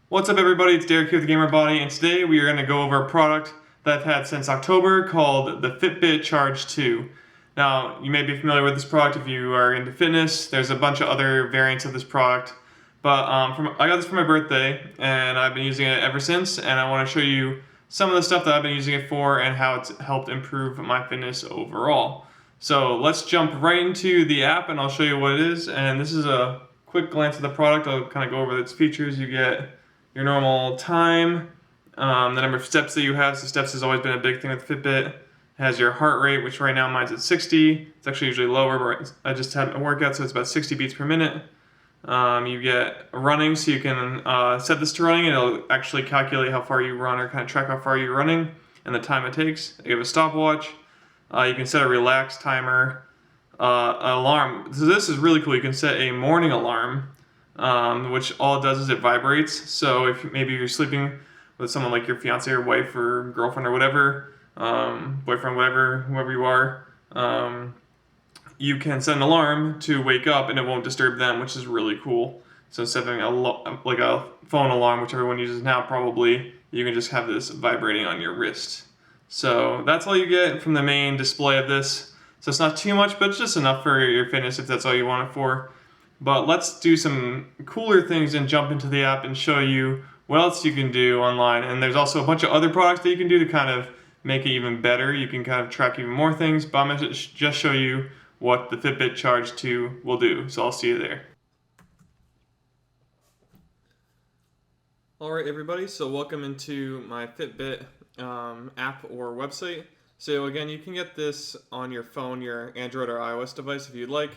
What's up, everybody? It's Derek here with GamerBody, and today we are going to go over a product that I've had since October called the Fitbit Charge 2. Now, you may be familiar with this product if you are into fitness. There's a bunch of other variants of this product, but I got this for my birthday, and I've been using it ever since, and I want to show you some of the stuff that I've been using it for and how it's helped improve my fitness overall. So let's jump right into the app, and I'll show you what it is, and this is a quick glance at the product. I'll kind of go over its features. You get your normal time, the number of steps that you have. So steps has always been a big thing with Fitbit. It has your heart rate, which right now mine's at 60. It's actually usually lower, but I just had a workout, so it's about 60 beats per minute. You get running, so you can set this to running, and it'll actually calculate how far you run or kind of track how far you're running and the time it takes. You have a stopwatch. You can set a relax timer, alarm. So this is really cool. You can set a morning alarm, which all it does is it vibrates. So if maybe you're sleeping with someone like your fiance or wife or girlfriend or whatever, boyfriend, whatever, whoever you are, you can set an alarm to wake up and it won't disturb them, which is really cool. So instead of having like a phone alarm, which everyone uses now probably, you can just have this vibrating on your wrist. So that's all you get from the main display of this. So it's not too much, but it's just enough for your fitness if that's all you want it for. But let's do some cooler things and jump into the app and show you what else you can do online. And there's also a bunch of other products that you can do to kind of make it even better. You can kind of track even more things, but I'm going to just show you what the Fitbit Charge 2 will do. So I'll see you there. Alright, everybody, so welcome into my Fitbit app or website. So again, you can get this on your phone, your Android or iOS device if you'd like.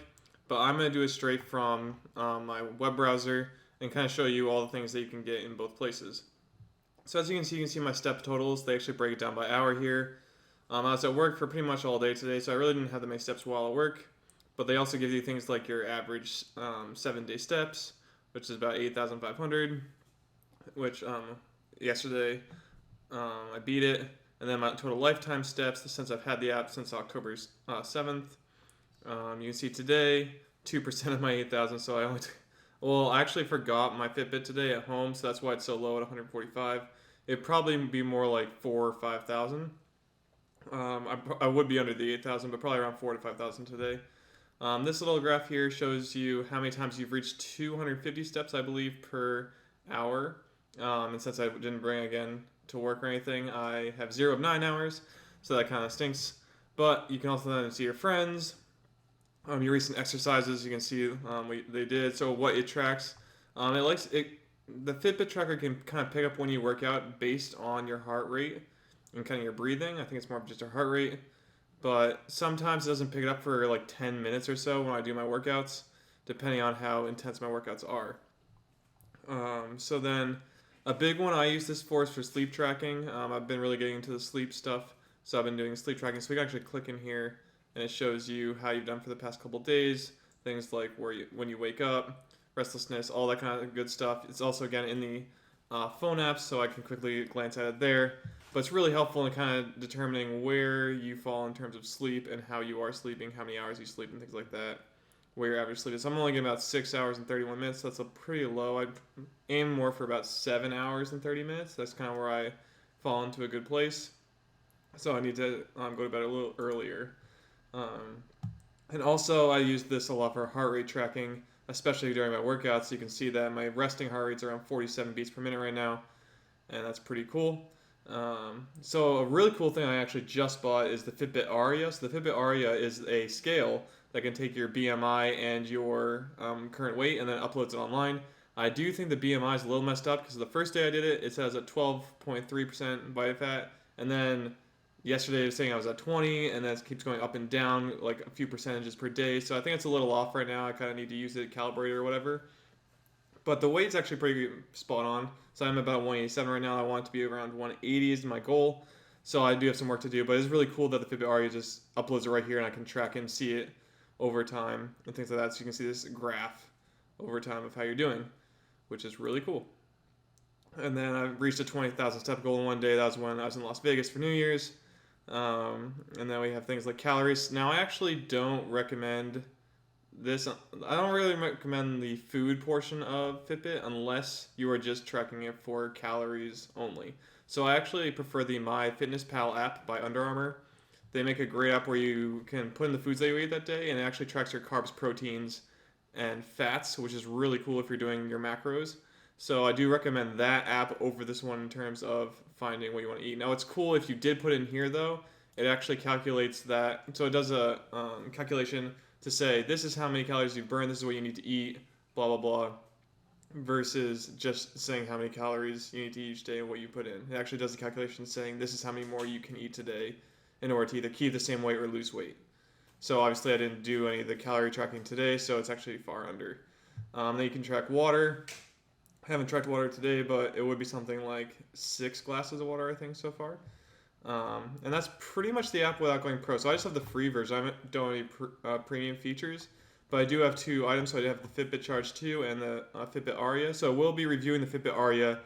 But I'm going to do it straight from my web browser and kind of show you all the things that you can get in both places. So as you can see my step totals. They actually break it down by hour here. I was at work for pretty much all day today, so I really didn't have that many steps while at work. But they also give you things like your average 7-day steps, which is about 8,500, which yesterday I beat it. And then my total lifetime steps, since I've had the app since October 7th. You can see today, 2% of my 8,000, so I actually forgot my Fitbit today at home, so that's why it's so low at 145. It'd probably be more like 4,000 or 5,000. I would be under the 8,000, but probably around 4,000 to 5,000 today. This little graph here shows you how many times you've reached 250 steps, I believe, per hour. And since I didn't bring again to work or anything, I have 0 of 9 hours, so that kind of stinks. But you can also then see your friends. Your recent exercises, you can see they did. So what it tracks, the Fitbit tracker can kind of pick up when you work out based on your heart rate and kind of your breathing. I think it's more of just your heart rate, but sometimes it doesn't pick it up for like 10 minutes or so when I do my workouts, depending on how intense my workouts are. So then a big one I use this for is for sleep tracking. I've been really getting into the sleep stuff, so I've been doing sleep tracking. So we can actually click in here and it shows you how you've done for the past couple days, things like when you wake up, restlessness, all that kind of good stuff. It's also, again, in the phone apps, so I can quickly glance at it there. But it's really helpful in kind of determining where you fall in terms of sleep and how you are sleeping, how many hours you sleep, and things like that, where your average sleep is. I'm only getting about 6 hours and 31 minutes, so that's a pretty low. I'd aim more for about 7 hours and 30 minutes. That's kind of where I fall into a good place. So I need to go to bed a little earlier. And also I use this a lot for heart rate tracking, especially during my workouts. You can see that my resting heart rate's around 47 beats per minute right now, and that's pretty cool. So a really cool thing I actually just bought is the Fitbit Aria. So the Fitbit Aria is a scale that can take your BMI and your current weight and then uploads it online. I do think the BMI is a little messed up because the first day I did it, it says at 12.3% body fat, and then yesterday it was saying I was at 20, and then it keeps going up and down like a few percentages per day. So I think it's a little off right now. I kind of need to use it calibrated or whatever. But the weight's actually pretty spot on. So I'm about 187 right now. I want it to be around 180 is my goal. So I do have some work to do, but it's really cool that the Fitbit Aria just uploads it right here and I can track and see it over time and things like that. So you can see this graph over time of how you're doing, which is really cool. And then I reached a 20,000 step goal in one day. That was when I was in Las Vegas for New Year's. And then we have things like calories. Now, I actually don't recommend this I don't really recommend the food portion of Fitbit unless you are just tracking it for calories only. So I actually prefer the MyFitnessPal app by Under Armour. They make a great app where you can put in the foods that you ate that day, and it actually tracks your carbs, proteins, and fats, which is really cool if you're doing your macros. So I do recommend that app over this one in terms of finding what you want to eat. Now it's cool if you did put in here though, it actually calculates that. So it does a calculation to say this is how many calories you burn, this is what you need to eat, blah blah blah, versus just saying how many calories you need to eat each day and what you put in. It actually does the calculation saying this is how many more you can eat today in order to either keep the same weight or lose weight. So obviously I didn't do any of the calorie tracking today, so it's actually far under. Then you can track water. I haven't tracked water today, but it would be something like 6 glasses of water, I think, so far. And that's pretty much the app without going pro. So I just have the free version. I don't have any premium features, but I do have 2 items. So I do have the Fitbit Charge 2 and the Fitbit Aria. So we'll be reviewing the Fitbit Aria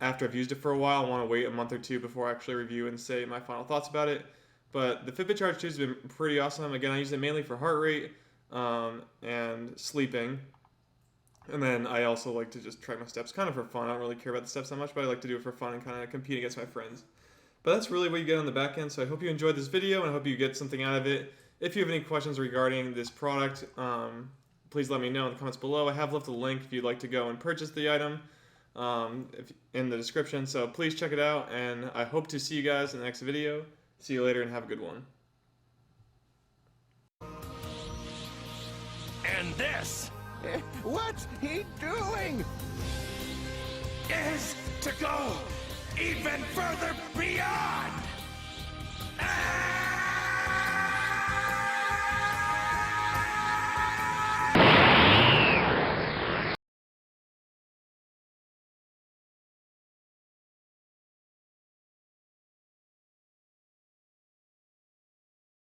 after I've used it for a while. I want to wait a month or 2 before I actually review and say my final thoughts about it. But the Fitbit Charge 2 has been pretty awesome. Again, I use it mainly for heart rate and sleeping. And then I also like to just track my steps kind of for fun. I don't really care about the steps that much, but I like to do it for fun and kind of compete against my friends. But that's really what you get on the back end. So I hope you enjoyed this video and I hope you get something out of it. If you have any questions regarding this product, please let me know in the comments below. I have left a link if you'd like to go and purchase the item in the description. So please check it out, and I hope to see you guys in the next video. See you later and have a good one. And this What's he doing? is to go even further beyond